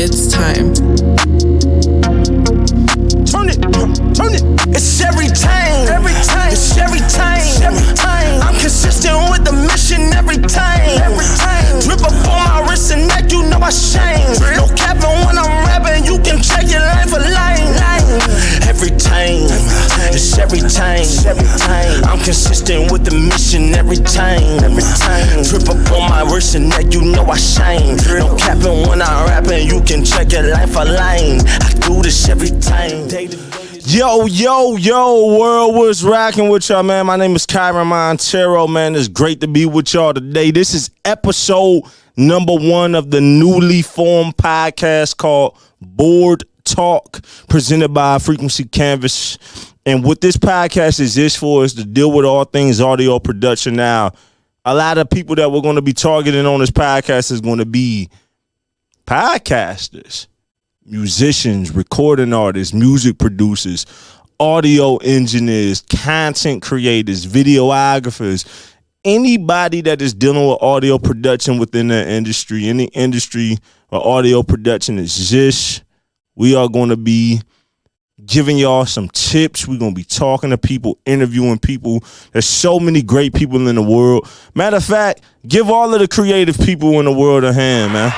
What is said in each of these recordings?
It's time. Turn it. It's every time. It's every time. I'm consistent with the mission every time. Drip up on my wrist and neck, you know I shine. No capping when I'm rapping, you can check your line for line. Every time. It's every time. I'm consistent with the mission every time. Drip up on my wrist and neck, you know I shine. No capping when I'm rapping, you can check your line for line. I do this every time. Yo, world, what's rocking with y'all, man? My name is Kyren Monteiro, man. It's great to be with y'all today. This is episode number 1 of the newly formed podcast called Board Talk, presented by Frequency Canvas. And what this podcast is for is to deal with all things audio production. Now, a lot of people that we're going to be targeting on this podcast is going to be podcasters, musicians, recording artists, music producers, audio engineers, content creators, videographers, anybody that is dealing with audio production within the industry, any industry where audio production exists. We are going to be giving y'all some tips. We're going to be talking to people, interviewing people. There's so many great people in the world. Matter of fact, give all of the creative people in the world a hand, man.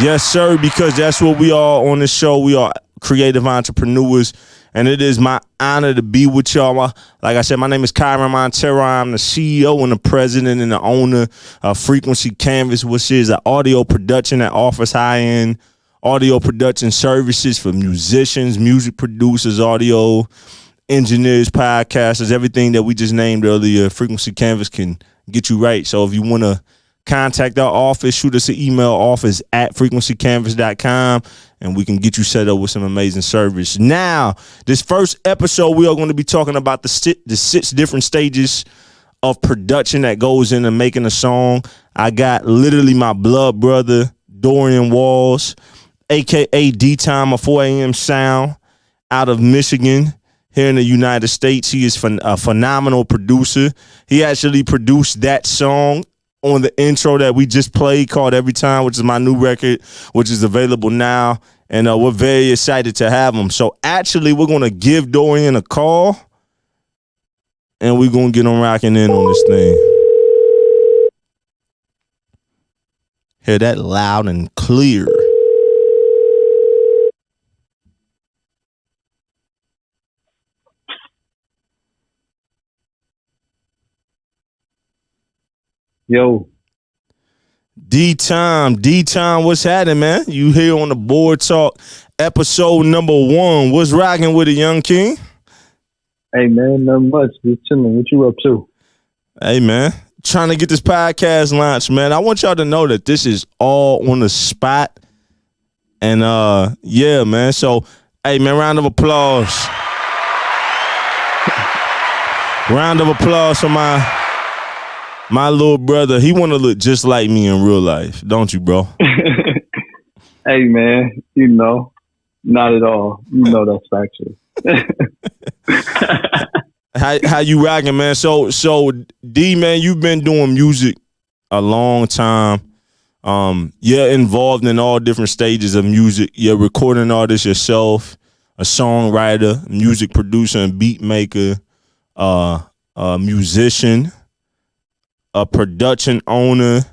Yes, sir, because that's what we are on this show. We are creative entrepreneurs, and it is my honor to be with y'all. Like I said, my name is Kyren Monteiro. I'm the CEO and the president and the owner of Frequency Canvas, which is an audio production that offers high-end audio production services for musicians, music producers, audio engineers, podcasters, everything that we just named earlier. Frequency Canvas can get you right. So if you want to contact our office, shoot us an email, office@frequencycanvas.com, and we can get you set up with some amazing service. Now, this first episode, we are going to be talking about the 6 different stages of production that goes into making a song. I got literally my blood brother, Dorian Walls, a.k.a. D-Time of 4 a.m. Sound, out of Michigan, here in the United States. He is a phenomenal producer. He actually produced that song on the intro that we just played called Every Time, which is my new record, which is available now. And we're very excited to have him. So actually, we're going to give Dorian a call, and we're going to get him rocking in on this thing. Hear that loud and clear. Yo. D-Time, what's happening, man? You here on the Board Talk, episode number 1. What's rocking with it, young king? Hey, man, nothing much. Just chilling. What you up to? Hey, man, trying to get this podcast launched, man. I want y'all to know that this is all on the spot. And, yeah, man. So, hey, man, round of applause. Round of applause for my little brother. He want to look just like me in real life, don't you, bro? Hey, man, not at all. That's factual. How you rocking, man? So D, man, you've been doing music a long time. You're involved in all different stages of music. You're a recording artist yourself, a songwriter, music producer, and beat maker, a musician, a production owner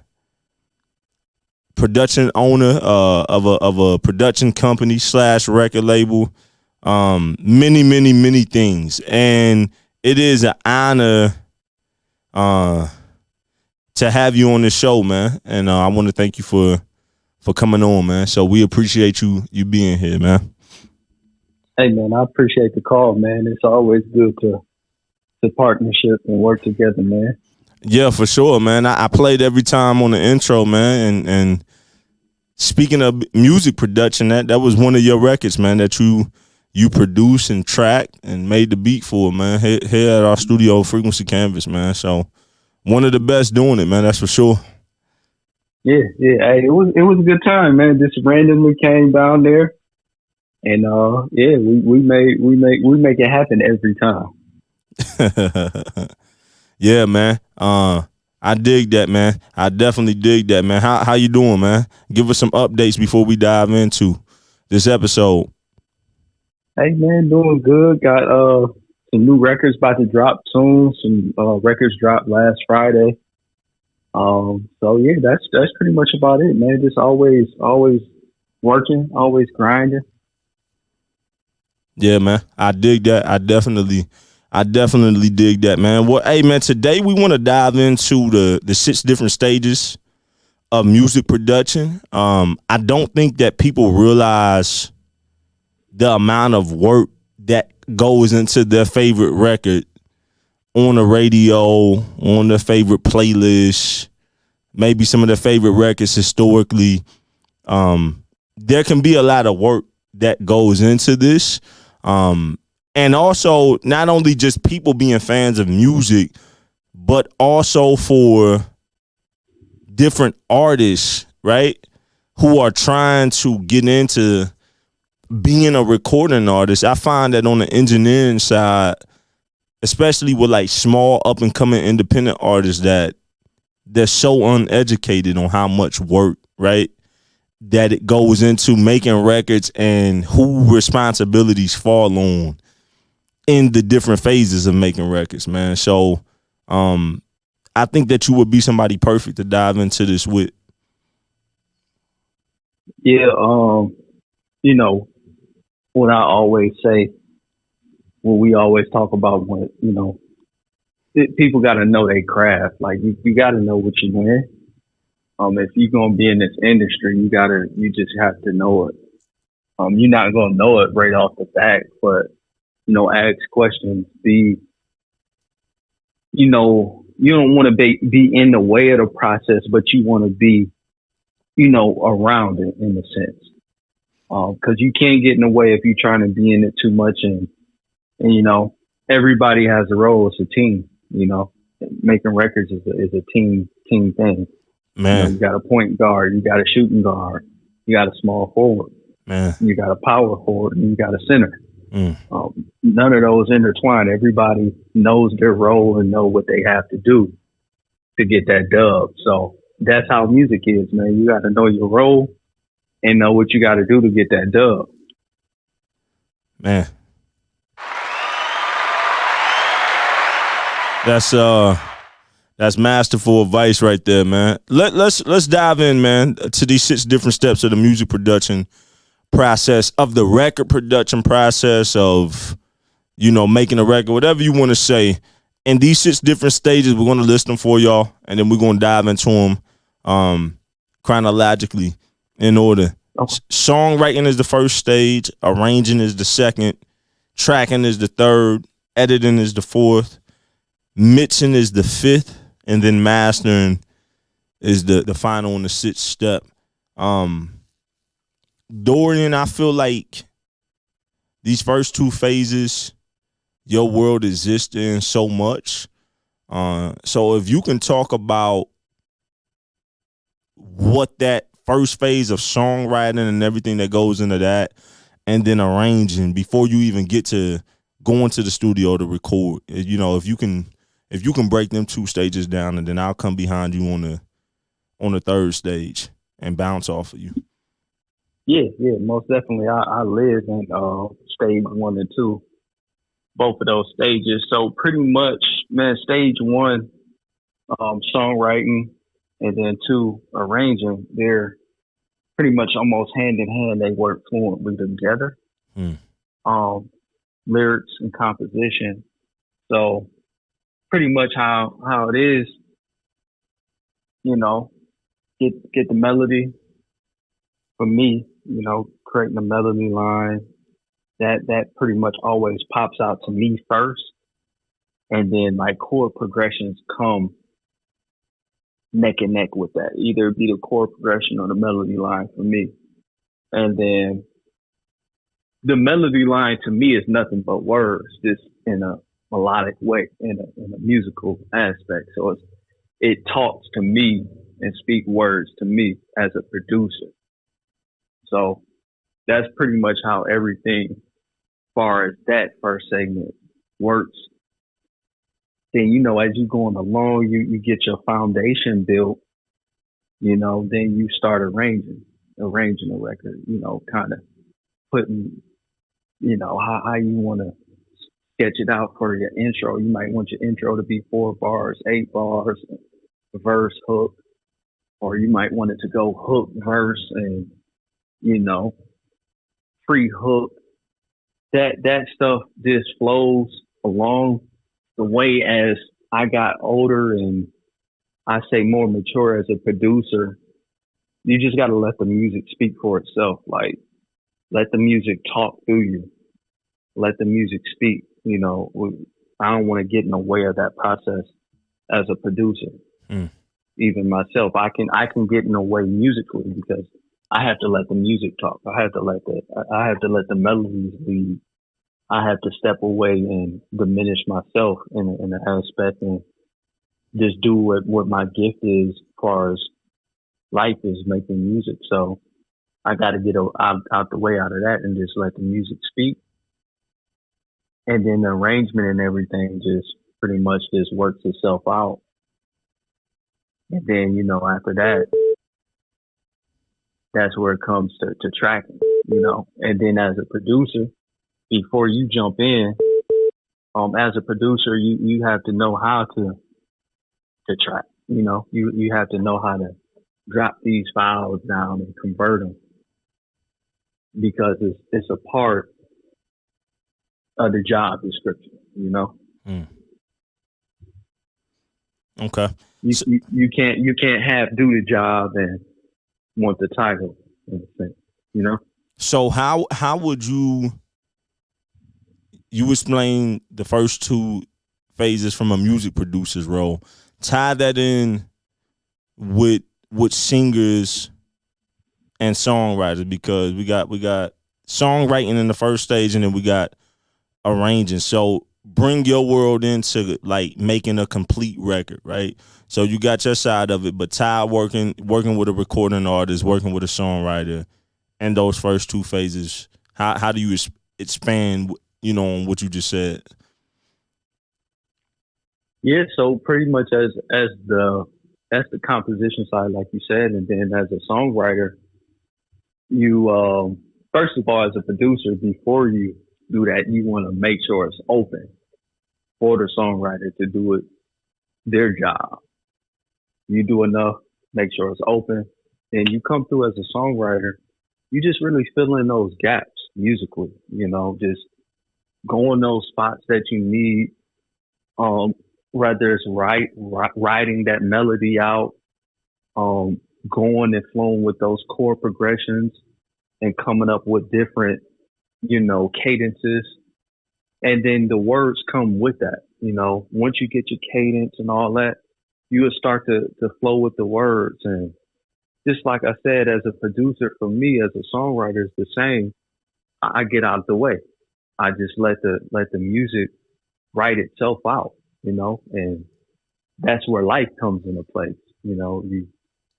of a production company / record label, many things. And it is an honor to have you on the show, man. And I want to thank you for coming on, man. So we appreciate you being here, man. Hey, man, I appreciate the call, man. It's always good to partnership and work together, man. Yeah, for sure, man. I played Every Time on the intro, man. And speaking of music production, that was one of your records, man, that you produced and tracked and made the beat for, man, here at our studio, Frequency Canvas, man. So one of the best doing it, man. That's for sure. Yeah. Hey, it was a good time, man. Just randomly came down there, and we make it happen every time. Yeah, man. I dig that, man. I definitely dig that, man. How you doing, man? Give us some updates before we dive into this episode. Hey man, doing good. Got some new records about to drop soon. Some records dropped last Friday. So yeah, that's pretty much about it, man. Just always working, always grinding. Yeah, man. I dig that. I definitely dig that, man. Well, hey, man. Today we want to dive into the 6 different stages of music production. I don't think that people realize the amount of work that goes into their favorite record on the radio, on their favorite playlist, maybe some of their favorite records historically. There can be a lot of work that goes into this. And also not only just people being fans of music, but also for different artists, right? Who are trying to get into being a recording artist. I find that on the engineering side, especially with like small up and coming independent artists, that they're so uneducated on how much work, right, that it goes into making records and who responsibilities fall on in the different phases of making records, man. So I think that you would be somebody perfect to dive into this with. Yeah, you know what I always say when we always talk about when people got to know their craft. Like you got to know what you're doing. If you're gonna be in this industry, you just have to know it. You're not gonna know it right off the bat, but ask questions. You don't want to be in the way of the process, but you want to be, around it in a sense. Because you can't get in the way if you're trying to be in it too much, and everybody has a role. It's a team. Making records is a team thing. Man, You got a point guard, you got a shooting guard, you got a small forward, man. you got a power forward, and you got a center. Mm. None of those intertwine. Everybody knows their role and know what they have to do to get that dub. So that's how music is, man. You got to know your role and know what you got to do to get that dub. Man. That's masterful advice right there, man. Let's dive in, man, to these 6 different steps of the music production process, of the record production process, of making a record, whatever you want to say. In these 6 different stages, we're going to list them for y'all, and then we're going to dive into them chronologically in order. Okay. Songwriting is the first stage, arranging is the second, tracking is the third, editing is the fourth, mixing is the fifth, and then mastering is the final and the 6th step. Dorian, I feel like these first 2 phases, your world exists in so much. So if you can talk about what that first phase of songwriting and everything that goes into that, and then arranging before you even get to going to the studio to record. If you can break them 2 stages down, and then I'll come behind you on the 3rd stage and bounce off of you. Yeah, most definitely. I live in stage 1 and 2, both of those stages. So pretty much, man, stage 1, songwriting, and then 2, arranging. They're pretty much almost hand in hand. They work fluently together. Lyrics and composition. So pretty much how it is, get the melody. For me, creating a melody line, that pretty much always pops out to me first, and then like chord progressions come neck and neck with that. Either be the chord progression or the melody line for me, and then the melody line to me is nothing but words, just in a melodic way, in a musical aspect. So it talks to me and speak words to me as a producer. So that's pretty much how everything, as far as that first segment, works. Then, you know, as you going along, you get your foundation built, you know, then you start arranging a record, you know, kind of putting, you know, how you want to sketch it out for your intro. You might want your intro to be 4 bars, 8 bars, verse, hook, or you might want it to go hook, verse, and, you know, free hook. That stuff just flows along the way as I got older and I say more mature as a producer. You just got to let the music speak for itself. Like, let the music talk through you. Let the music speak. You know, I don't want to get in the way of that process as a producer. Mm. Even myself, I can get in the way musically because I have to let the music talk. I have to let the melodies lead. I have to step away and diminish myself in an aspect and just do what my gift is as far as life is making music. So I got to get out the way out of that and just let the music speak. And then the arrangement and everything just pretty much just works itself out. And then, you know, after that, that's where it comes to tracking, you know. And then as a producer, before you jump in, as a producer, you have to know how to track. You know, you have to know how to drop these files down and convert them because it's a part of the job description. You know. Mm. Okay. You can't do the job and want the title, in a sense, you know. So how would you explain the first two phases from a music producer's role? Tie that in with singers and songwriters, because we got songwriting in the first stage and then we got arranging. So bring your world into like making a complete record, right? So you got your side of it, but Ty working with a recording artist, working with a songwriter, and those first two phases. How do you expand, you know, on what you just said? Yeah, so pretty much as the composition side, like you said, and then as a songwriter, you first of all, as a producer, before you do that, you want to make sure it's open for the songwriter to do it their job. You do enough, make sure it's open, and you come through as a songwriter. You just really fill in those gaps musically, you know, just go in those spots that you need. Whether it's writing that melody out, going and flowing with those chord progressions and coming up with different, you know, cadences. And then the words come with that, you know. Once you get your cadence and all that, you will start to flow with the words. And just like I said, as a producer, for me, as a songwriter, it's the same. I get out of the way. I just let the music write itself out, you know, and that's where life comes into place. You know, you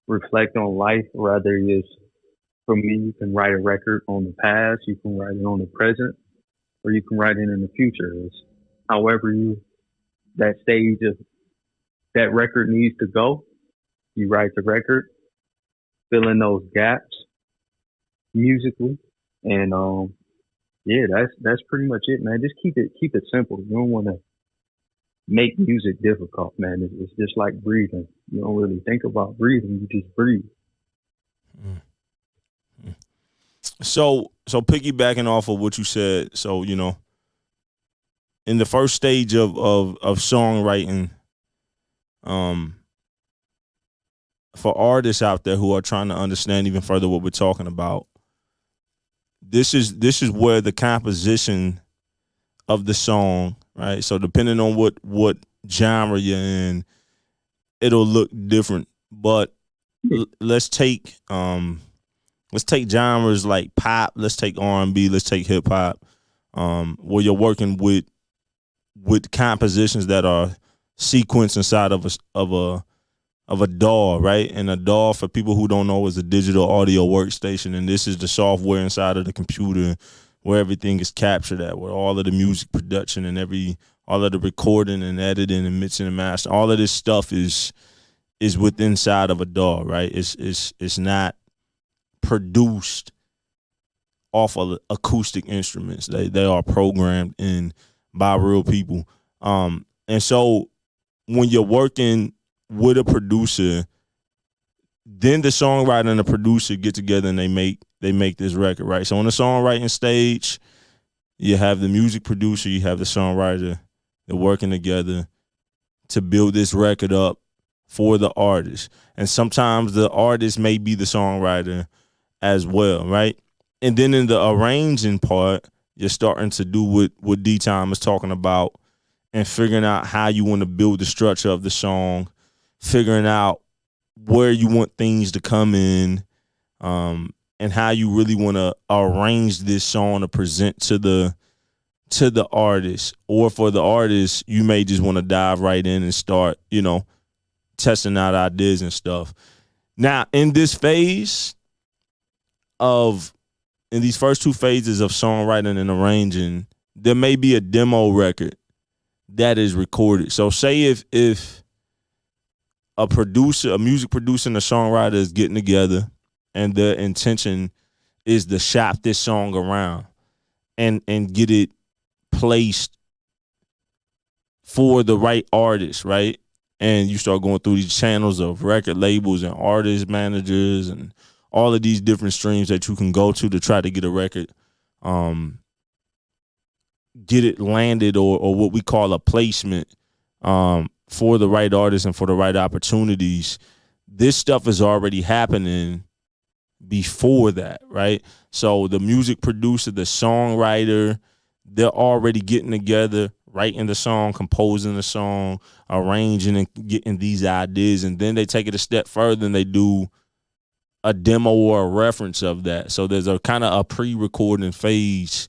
reflect on life, rather it's, for me, you can write a record on the past, you can write it on the present, or you can write it in the future. It's however that stage of that record needs to go, you write the record, fill in those gaps musically, and yeah, that's pretty much it, man. Just keep it simple. You don't want to make music difficult, man. It's just like breathing. You don't really think about breathing; you just breathe. So piggybacking off of what you said, so you know, in the first stage of songwriting, for artists out there who are trying to understand even further what we're talking about, this is where the composition of the song, right? So depending on what genre you're in, it'll look different. But let's take genres like pop, let's take R&B, let's take hip hop, where you're working with compositions that are sequenced inside of a DAW, right? And a DAW, for people who don't know, is a digital audio workstation, and this is the software inside of the computer where everything is captured at, where all of the music production and all of the recording and editing and mixing and mastering, all of this stuff is within inside of a DAW, right? It's not produced off of acoustic instruments. They are programmed in by real people. And so when you're working with a producer, then the songwriter and the producer get together and they make this record, right? So on the songwriting stage, you have the music producer, you have the songwriter, they're working together to build this record up for the artist. And sometimes the artist may be the songwriter as well, right? And then in the arranging part, you're starting to do what D-Time is talking about and figuring out how you want to build the structure of the song, figuring out where you want things to come in, and how you really want to arrange this song to present to the artist. Or for the artist, you may just want to dive right in and start, testing out ideas and stuff. Now, in these first two phases of songwriting and arranging, there may be a demo record that is recorded. So say if a music producer and a songwriter is getting together and their intention is to shop this song around and get it placed for the right artist, right? And you start going through these channels of record labels and artist managers and all of these different streams that you can go to try to get a record, get it landed or what we call a placement for the right artists and for the right opportunities. This stuff is already happening before that, right? So the music producer, the songwriter, they're already getting together, writing the song, composing the song, arranging and getting these ideas, and then they take it a step further and they do a demo or a reference of that. So there's a kind of a pre-recording phase